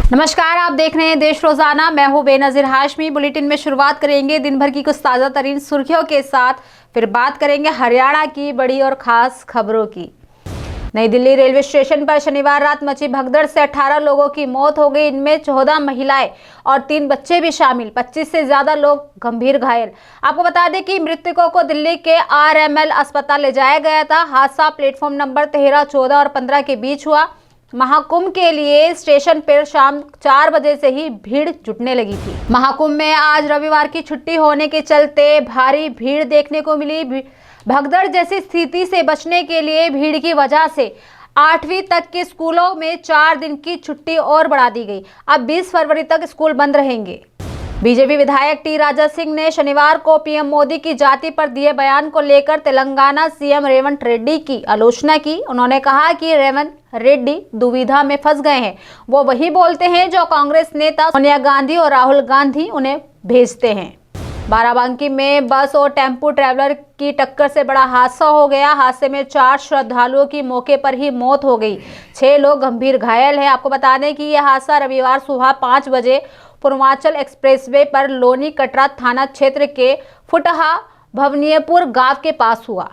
नमस्कार, आप देख रहे हैं देश रोजाना। मैं हूं बेनजीर हाशमी। बुलेटिन में शुरुआत करेंगे दिन भर की कुछ ताज़ा तरीन सुर्खियों के साथ, फिर बात करेंगे हरियाणा की बड़ी और खास खबरों की। नई दिल्ली रेलवे स्टेशन पर शनिवार रात मची भगदड़ से 18 लोगों की मौत हो गई। इनमें 14 महिलाएं और 3 बच्चे भी शामिल। 25 से ज्यादा लोग गंभीर घायल। आपको बता दें कि मृतकों को दिल्ली के RML अस्पताल ले जाया गया था। हादसा प्लेटफॉर्म नंबर 13, 14 और 15 के बीच हुआ। महाकुंभ के लिए स्टेशन पर शाम 4 बजे से ही भीड़ जुटने लगी थी। महाकुंभ में आज रविवार की छुट्टी होने के चलते भारी भीड़ देखने को मिली। भगदड़ जैसी स्थिति से बचने के लिए भीड़ की वजह से 8वीं तक के स्कूलों में 4 दिन की छुट्टी और बढ़ा दी गई। अब 20 फरवरी तक स्कूल बंद रहेंगे। बीजेपी विधायक टी राजा सिंह ने शनिवार को पीएम मोदी की जाति पर दिए बयान को लेकर तेलंगाना सीएम रेवंत रेड्डी की आलोचना की। उन्होंने कहा कि रेवंत रेड्डी दुविधा में फंस गए हैं। वो वही बोलते हैं जो कांग्रेस नेता सोनिया गांधी और राहुल गांधी उन्हें भेजते हैं। बाराबंकी में बस और टेम्पो ट्रैवलर की टक्कर से बड़ा हादसा हो गया। हादसे में 4 श्रद्धालुओं की मौके पर ही मौत हो गई। 6 लोग गंभीर घायल हैं। आपको बता दें कि यह हादसा रविवार सुबह 5 बजे पूर्वांचल एक्सप्रेसवे पर लोनी कटरा थाना क्षेत्र के फुटहा भवनियपुर गांव के पास हुआ।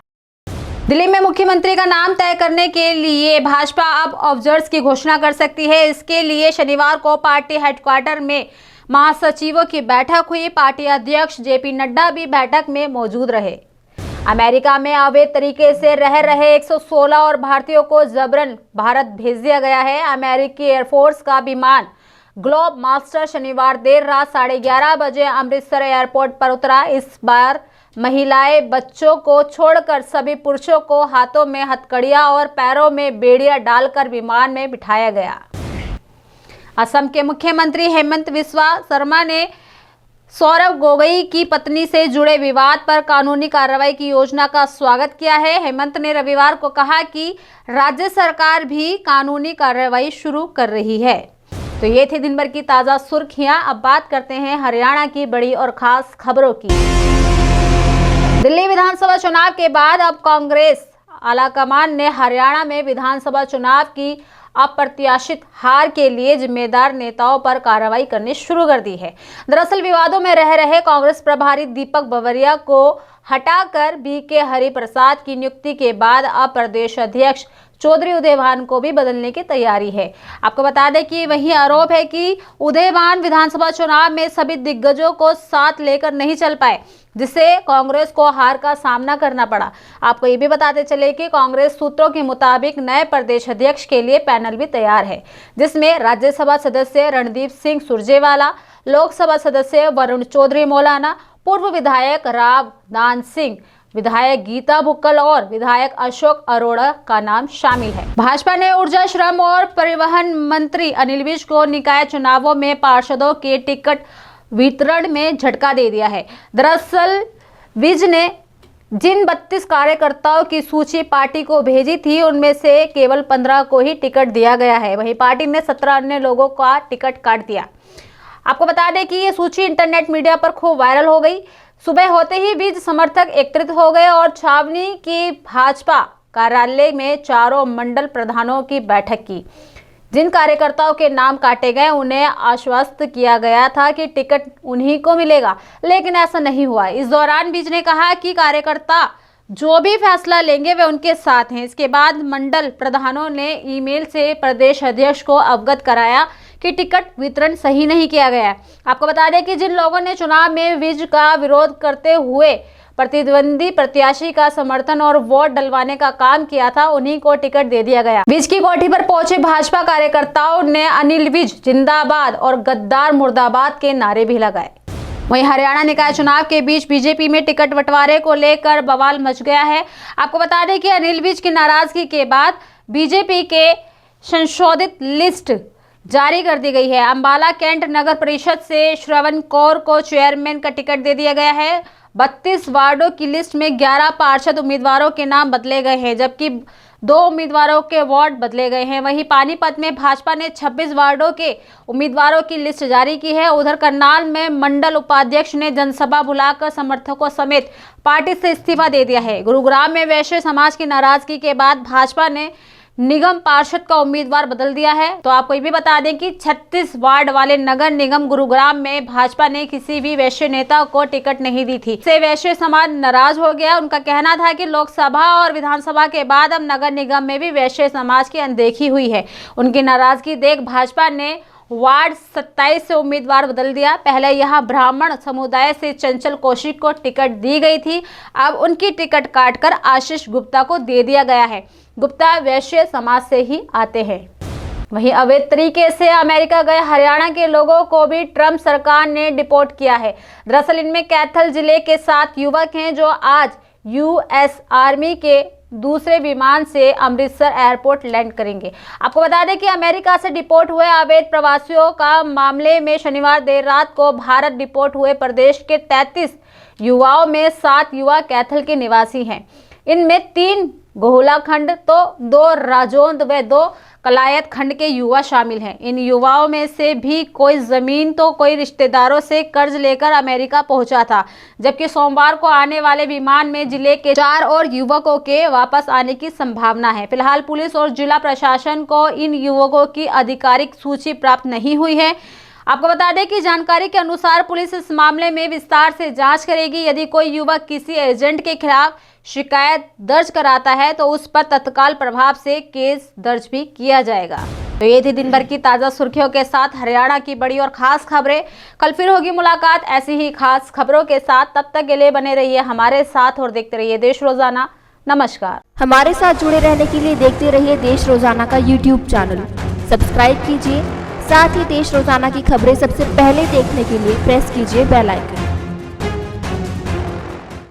दिल्ली में मुख्यमंत्री का नाम तय करने के लिए भाजपा अब ऑब्जर्वर्स की घोषणा कर सकती है। इसके लिए शनिवार को पार्टी हेडक्वार्टर में महासचिवों की बैठक हुई। पार्टी अध्यक्ष JP नड्डा भी बैठक में मौजूद रहे। अमेरिका में अवैध तरीके से रह रहे 116 और भारतीयों को जबरन भारत भेज दिया गया है। अमेरिकी एयरफोर्स का विमान ग्लोब मास्टर शनिवार देर रात 11:30 बजे अमृतसर एयरपोर्ट पर उतरा। इस बार महिलाएं, बच्चों को छोड़कर सभी पुरुषों को हाथों में हथकड़ियां और पैरों में बेड़ियां डालकर विमान में बिठाया गया। असम के मुख्यमंत्री हेमंत बिस्वा शर्मा ने सौरव गोगोई की पत्नी से जुड़े विवाद पर कानूनी कार्रवाई की योजना का स्वागत किया है। हेमंत ने रविवार को कहा कि राज्य सरकार भी कानूनी कार्रवाई शुरू कर रही है। तो ये थी दिन भर की ताजा सुर्खियां। अब बात करते हैं हरियाणा की बड़ी और खास खबरों की। दिल्ली विधानसभा चुनाव के बाद अब कांग्रेस आलाकमान ने हरियाणा में विधानसभा चुनाव की अप्रत्याशित हार के लिए जिम्मेदार नेताओं पर कार्रवाई करनी शुरू कर दी है। दरअसल विवादों में रह रहे कांग्रेस प्रभारी दीपक बबरिया को हटाकर BK हरिप्रसाद की नियुक्ति के बाद अब प्रदेश अध्यक्ष चौधरी उदयभान को भी बदलने की तैयारी है। आपको बता दें कि वही आरोप है कि उदयभान विधानसभा चुनाव में सभी दिग्गजों को साथ लेकर नहीं चल पाए, जिससे कांग्रेस को हार का सामना करना पड़ा। आपको ये भी बताते चले कि कांग्रेस सूत्रों के मुताबिक नए प्रदेश अध्यक्ष के लिए पैनल भी तैयार है, जिसमें राज्यसभा सदस्य रणदीप सिंह सुरजेवाला, लोकसभा सदस्य वरुण चौधरी मौलाना, पूर्व विधायक राव दान सिंह, विधायक गीता भुक्कल और विधायक अशोक अरोड़ा का नाम शामिल है। भाजपा ने ऊर्जा, श्रम और परिवहन मंत्री अनिल विज को निकाय चुनावों में पार्षदों के टिकट वितरण में झटका दे दिया है। दरअसल विज ने जिन 32 कार्यकर्ताओं की सूची पार्टी को भेजी थी, उनमें से केवल 15 को ही टिकट दिया गया है। वहीं पार्टी ने 17 अन्य लोगों का टिकट काट दिया। आपको बता दें कि ये सूची इंटरनेट मीडिया पर खूब वायरल हो गई। सुबह होते ही बीज समर्थक एकत्रित हो गए और छावनी की भाजपा कार्यालय में चारों मंडल प्रधानों की बैठक की। जिन कार्यकर्ताओं के नाम काटे गए उन्हें आश्वस्त किया गया था कि टिकट उन्हीं को मिलेगा, लेकिन ऐसा नहीं हुआ। इस दौरान बीज ने कहा कि कार्यकर्ता जो भी फैसला लेंगे वे उनके साथ हैं। इसके बाद मंडल प्रधानों ने ईमेल से प्रदेश अध्यक्ष को अवगत कराया कि टिकट वितरण सही नहीं किया गया है। आपको बता दें कि जिन लोगों ने चुनाव में विज का विरोध करते हुए प्रतिद्वंदी प्रत्याशी का समर्थन और वोट डलवाने का काम किया था, उन्हीं को टिकट दे दिया गया। विज की कोठी पर पहुंचे भाजपा कार्यकर्ताओं ने अनिल विज जिंदाबाद और गद्दार मुर्दाबाद के नारे भी लगाए। वहीं हरियाणा निकाय चुनाव के बीच बीजेपी में टिकट बंटवारे को लेकर बवाल मच गया है। आपको बता दें कि अनिल विज की नाराजगी के बाद बीजेपी के संशोधित लिस्ट जारी कर दी गई है। अंबाला कैंट नगर परिषद से श्रवण कौर को चेयरमैन का टिकट दे दिया गया है। 32 वार्डों की लिस्ट में 11 पार्षद उम्मीदवारों के नाम बदले गए हैं, जबकि 2 उम्मीदवारों के वार्ड बदले गए हैं। वहीं पानीपत में भाजपा ने 26 वार्डों के उम्मीदवारों की लिस्ट जारी की है। उधर करनाल में मंडल उपाध्यक्ष ने जनसभा बुलाकर समर्थकों समेत पार्टी से इस्तीफा दे दिया है। गुरुग्राम में वैश्य समाज की नाराजगी के बाद भाजपा ने निगम पार्षद का उम्मीदवार बदल दिया है। तो आपको ये भी बता दें कि 36 वार्ड वाले नगर निगम गुरुग्राम में भाजपा ने किसी भी वैश्य नेता को टिकट नहीं दी थी। इससे वैश्य समाज नाराज हो गया। उनका कहना था कि लोकसभा और विधानसभा के बाद अब नगर निगम में भी वैश्य समाज की अनदेखी हुई है। उनकी नाराजगी देख भाजपा ने वार्ड 27 से उम्मीदवार बदल दिया। पहले यहां ब्राह्मण समुदाय से चंचल कौशिक को टिकट दी गई थी, अब उनकी टिकट काटकर आशीष गुप्ता को दे दिया गया है। गुप्ता वैश्य समाज से ही आते हैं। वहीं अवैध तरीके से अमेरिका गए हरियाणा के लोगों को भी ट्रंप सरकार ने डिपोर्ट किया है। दरअसल इनमें कैथल जिले के 7 युवक हैं जो आज यूएस आर्मी के दूसरे विमान से अमृतसर एयरपोर्ट लैंड करेंगे। आपको बता दें कि अमेरिका से डिपोर्ट हुए अवैध प्रवासियों का मामले में शनिवार देर रात को भारत डिपोर्ट हुए प्रदेश के 33 युवाओं में 7 युवा कैथल के निवासी हैं। इनमें 3 गोहला खंड तो 2 राजौंद व 2 कलायत खंड के युवा शामिल हैं। इन युवाओं में से भी कोई जमीन तो कोई रिश्तेदारों से कर्ज लेकर अमेरिका पहुंचा था, जबकि सोमवार को आने वाले विमान में जिले के 4 और युवकों के वापस आने की संभावना है। फिलहाल पुलिस और जिला प्रशासन को इन युवकों की आधिकारिक सूची प्राप्त नहीं हुई है। आपको बता दें कि जानकारी के अनुसार पुलिस इस मामले में विस्तार से जांच करेगी। यदि कोई युवक किसी एजेंट के खिलाफ शिकायत दर्ज कराता है तो उस पर तत्काल प्रभाव से केस दर्ज भी किया जाएगा। तो ये थी दिन भर की ताज़ा सुर्खियों के साथ हरियाणा की बड़ी और खास खबरें। कल फिर होगी मुलाकात ऐसी ही खास खबरों के साथ। तब तक के लिए बने रहिए हमारे साथ और देखते रहिए देश रोजाना। नमस्कार। हमारे साथ जुड़े रहने के लिए देखते रहिए देश रोजाना का यूट्यूब चैनल सब्सक्राइब कीजिए। साथ ही देश रोजाना की खबरें सबसे पहले देखने के लिए प्रेस कीजिए बेल आइकन।